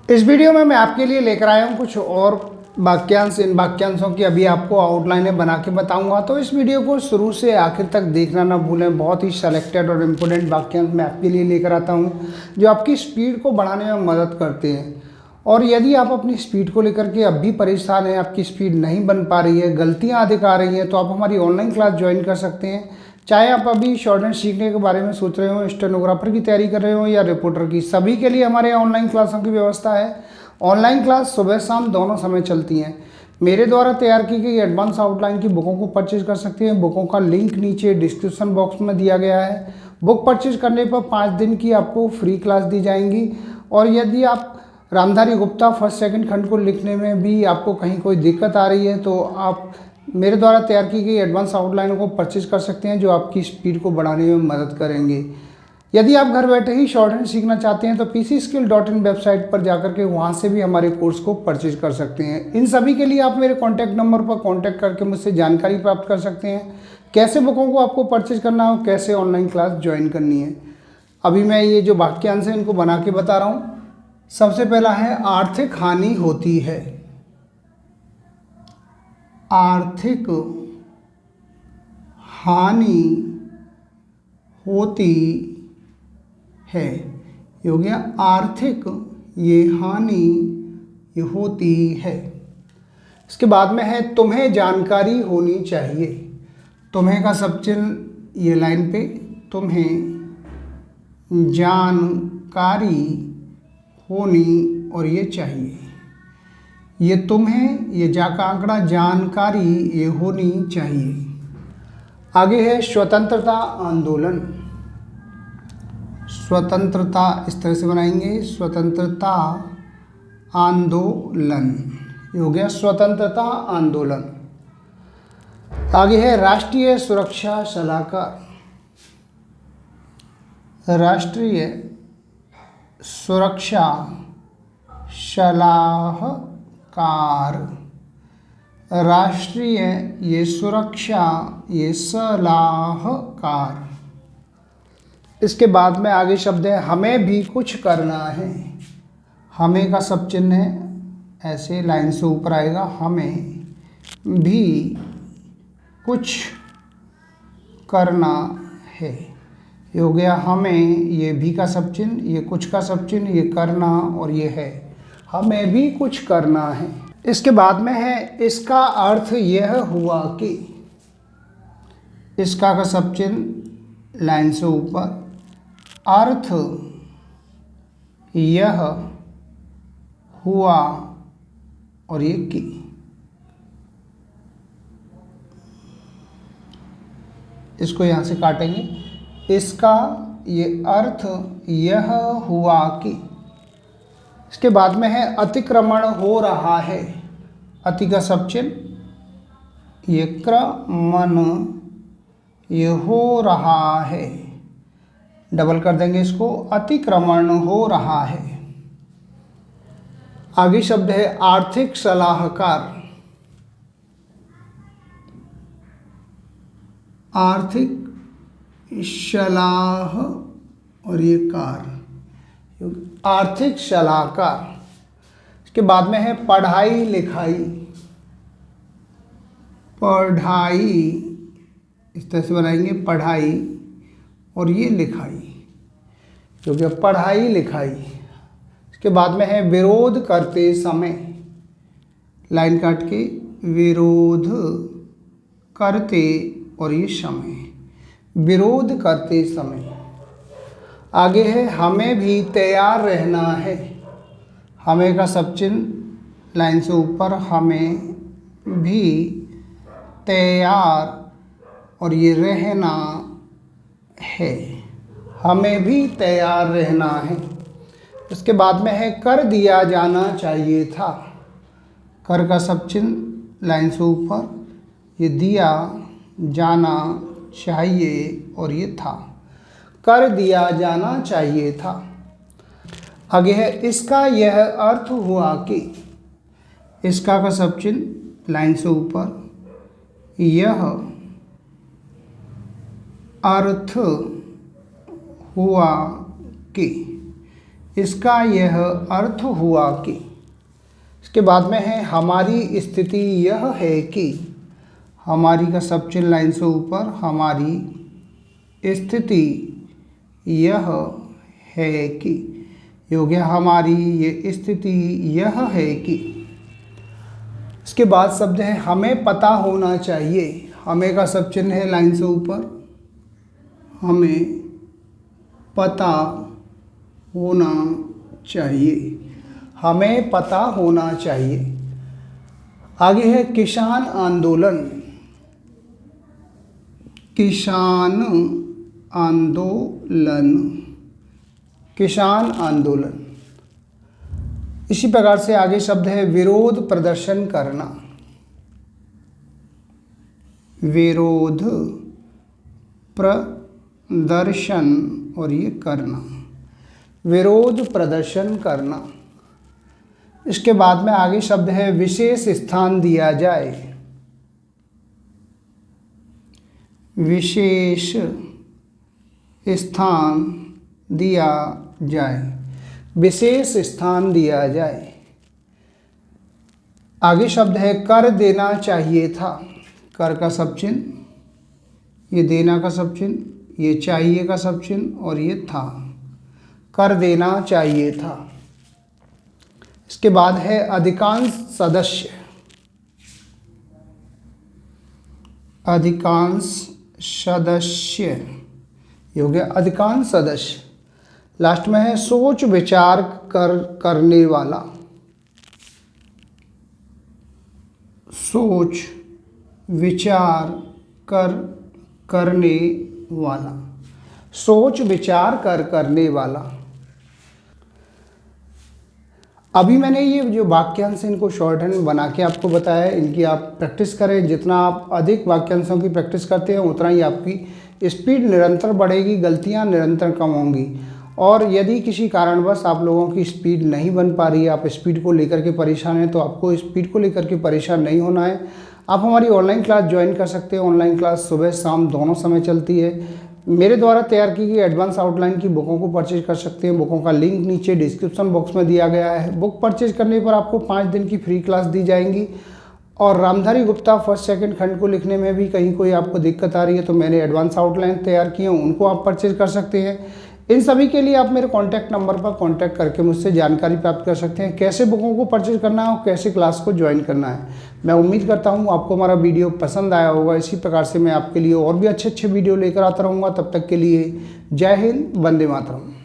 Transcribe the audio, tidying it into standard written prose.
इस वीडियो में मैं आपके लिए लेकर आया हूँ कुछ और वाक्यांश। इन वाक्यांशों की अभी आपको आउटलाइनें बना के बताऊंगा, तो इस वीडियो को शुरू से आखिर तक देखना ना भूलें। बहुत ही सेलेक्टेड और इम्पोर्टेंट वाक्यांश मैं आपके लिए लेकर आता हूँ जो आपकी स्पीड को बढ़ाने में मदद करते हैं। और यदि आप अपनी स्पीड को लेकर के अब भी परेशान हैं, आपकी स्पीड नहीं बन पा रही है, गलतियाँ अधिक आ रही हैं, तो आप हमारी ऑनलाइन क्लास ज्वाइन कर सकते हैं। चाहे आप अभी शॉर्टहैंड सीखने के बारे में सोच रहे हो, स्टेनोग्राफर की तैयारी कर रहे हो या रिपोर्टर की, सभी के लिए हमारे यहाँ ऑनलाइन क्लासों की व्यवस्था है। ऑनलाइन क्लास सुबह शाम दोनों समय चलती हैं। मेरे द्वारा तैयार की गई एडवांस आउटलाइन की बुकों को परचेज कर सकते हैं। बुकों का लिंक नीचे डिस्क्रिप्शन बॉक्स में दिया गया है। बुक परचेज करने पर 5 दिन की आपको फ्री क्लास दी जाएंगी। और यदि आप रामधारी गुप्ता फर्स्ट सेकंड खंड को लिखने में भी आपको कहीं कोई दिक्कत आ रही है, तो आप मेरे द्वारा तैयार की गई एडवांस आउटलाइनों को परचेज कर सकते हैं, जो आपकी स्पीड को बढ़ाने में मदद करेंगे। यदि आप घर बैठे ही शॉर्टहैंड सीखना चाहते हैं तो pcskill.in वेबसाइट पर जाकर के वहाँ से भी हमारे कोर्स को परचेज कर सकते हैं। इन सभी के लिए आप मेरे कॉन्टैक्ट नंबर पर कॉन्टैक्ट करके मुझसे जानकारी प्राप्त कर सकते हैं, कैसे बुकों को आपको परचेज करना हो, कैसे ऑनलाइन क्लास ज्वाइन करनी है। अभी मैं ये जो वाक्यांश है इनको बना के बता रहा हूँ। सबसे पहला है आर्थिक हानि होती है। आर्थिक हानि होती है। ये हो गया आर्थिक, ये हानि ये होती है। इसके बाद में है तुम्हें जानकारी होनी चाहिए। तुम्हें का सब चिन्ह ये लाइन पे, तुम्हें जानकारी होनी और ये चाहिए। ये तुम्हें, ये जा का आंकड़ा, जानकारी ये होनी चाहिए। आगे है स्वतंत्रता आंदोलन। स्वतंत्रता इस तरह से बनाएंगे, स्वतंत्रता आंदोलन, ये हो गया स्वतंत्रता आंदोलन। आगे है राष्ट्रीय सुरक्षा सलाहकार। राष्ट्रीय सुरक्षा सलाहकार। राष्ट्रीय ये सुरक्षा ये सलाहकार। इसके बाद में आगे शब्द है हमें भी कुछ करना है। हमें का सब चिन्ह है, ऐसे लाइन से ऊपर आएगा, हमें भी कुछ करना है। ये हो गया हमें, ये भी का सब चिन्ह, ये कुछ का सब चिन्ह, ये करना और ये है, हमें भी कुछ करना है। इसके बाद में है इसका अर्थ यह हुआ कि। इसका का सब चिन्ह लाइन से ऊपर, अर्थ यह हुआ और ये की। इसको यहाँ से काटेंगे। इसका ये अर्थ यह हुआ कि। इसके बाद में है अतिक्रमण हो रहा है। अति का सब चिन्ह, ये क्रमण ये हो रहा है, डबल कर देंगे इसको, अतिक्रमण हो रहा है। आगे शब्द है आर्थिक सलाहकार। आर्थिक सलाह और ये कार, आर्थिक सलाहकार। इसके बाद में है पढ़ाई लिखाई। पढ़ाई इस तरह से बनाएंगे, पढ़ाई और ये लिखाई, जो कि पढ़ाई लिखाई। इसके बाद में है विरोध करते समय। लाइन काट के, विरोध करते और ये समय, विरोध करते समय। आगे है हमें भी तैयार रहना है। हमें का सब चिन्ह लाइन से ऊपर, हमें भी तैयार और ये रहना है, हमें भी तैयार रहना है। इसके बाद में है कर दिया जाना चाहिए था। कर का सब चिन्ह लाइन से ऊपर, ये दिया जाना चाहिए और ये था, कर दिया जाना चाहिए था। आगे है इसका यह अर्थ हुआ कि। इसका का सब चिन्ह लाइन से ऊपर, यह अर्थ हुआ कि। इसका यह अर्थ हुआ कि। इसके बाद में है हमारी स्थिति यह है कि। हमारी का सब चिन्ह लाइन से ऊपर, हमारी स्थिति यह है कि, ये हो गया हमारी ये स्थिति यह है कि। इसके बाद शब्द है हमें पता होना चाहिए। हमें का सब चिन्ह है लाइन से ऊपर, हमें पता होना चाहिए, हमें पता होना चाहिए। आगे है किसान आंदोलन। किसान आंदोलन, किसान आंदोलन। इसी प्रकार से आगे शब्द है विरोध प्रदर्शन करना। विरोध प्रदर्शन और ये करना, विरोध प्रदर्शन करना। इसके बाद में आगे शब्द है विशेष स्थान दिया जाए। विशेष स्थान दिया जाए, विशेष स्थान दिया जाए। आगे शब्द है कर देना चाहिए था। कर का सब चिन्ह, ये देना का सब चिन्ह, ये चाहिए का सब चिन्ह और ये था। कर देना चाहिए था। इसके बाद है अधिकांश सदस्य। अधिकांश सदस्य, ये हो गया अधिकांश सदस्य। लास्ट में है सोच विचार करने वाला। सोच विचार करने वाला, सोच विचार करने वाला। अभी मैंने ये जो वाक्यांश इनको शॉर्ट हैंड बना के आपको बताया है, इनकी आप प्रैक्टिस करें। जितना आप अधिक वाक्यांशों की प्रैक्टिस करते हैं उतना ही आपकी स्पीड निरंतर बढ़ेगी, गलतियां निरंतर कम होंगी। और यदि किसी कारणवश आप लोगों की स्पीड नहीं बन पा रही है, आप स्पीड को लेकर के परेशान हैं, तो आपको स्पीड को लेकर के परेशान नहीं होना है। आप हमारी ऑनलाइन क्लास ज्वाइन कर सकते हैं। ऑनलाइन क्लास सुबह शाम दोनों समय चलती है। मेरे द्वारा तैयार की गई एडवांस आउटलाइन की बुकों को परचेज कर सकते हैं। बुकों का लिंक नीचे डिस्क्रिप्शन बॉक्स में दिया गया है। बुक परचेज करने पर आपको 5 दिन की फ्री क्लास दी जाएंगी। और रामधारी गुप्ता फर्स्ट सेकंड खंड को लिखने में भी कहीं कोई आपको दिक्कत आ रही है तो मैंने एडवांस आउटलाइन तैयार की है, उनको आप परचेज कर सकते हैं। इन सभी के लिए आप मेरे कॉन्टैक्ट नंबर पर कॉन्टैक्ट करके मुझसे जानकारी प्राप्त कर सकते हैं, कैसे बुकों को परचेज करना है और कैसे क्लास को ज्वाइन करना है। मैं उम्मीद करता हूँ आपको हमारा वीडियो पसंद आया होगा। इसी प्रकार से मैं आपके लिए और भी अच्छे अच्छे वीडियो लेकर आता रहूँगा। तब तक के लिए जय हिंद, वंदे मातरम।